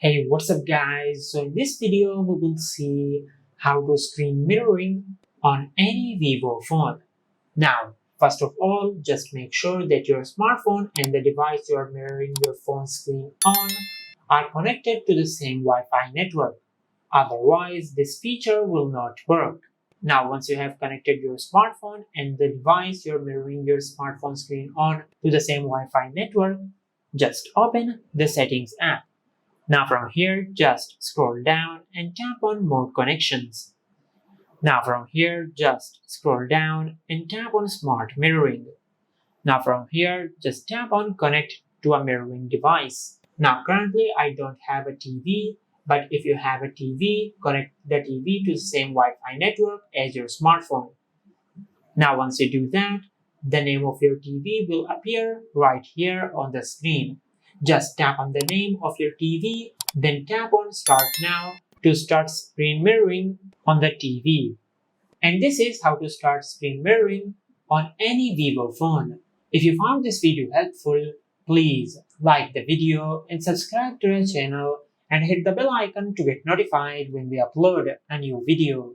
Hey, what's up guys? So in this video we will see how to screen mirroring on any Vivo phone. Now, first of all, just make sure that your smartphone and the device you are mirroring your phone screen on are connected to the same Wi-Fi network. Otherwise, this feature will not work. Now, once you have connected your smartphone and the device you're mirroring your smartphone screen on to the same Wi-Fi network, just open the Settings app. Now from here, just scroll down and tap on More Connections. Now from here, just scroll down and tap on Smart Mirroring. Now from here, just tap on Connect to a mirroring device. Now currently I don't have a TV, but if you have a TV, connect the TV to the same Wi-Fi network as your smartphone. Now once you do that, the name of your TV will appear right here on the screen. Just tap on the name of your TV, then tap on Start Now to start screen mirroring on the TV. And this is how to start screen mirroring on any Vivo phone. If you found this video helpful, please like the video and subscribe to our channel and hit the bell icon to get notified when we upload a new video.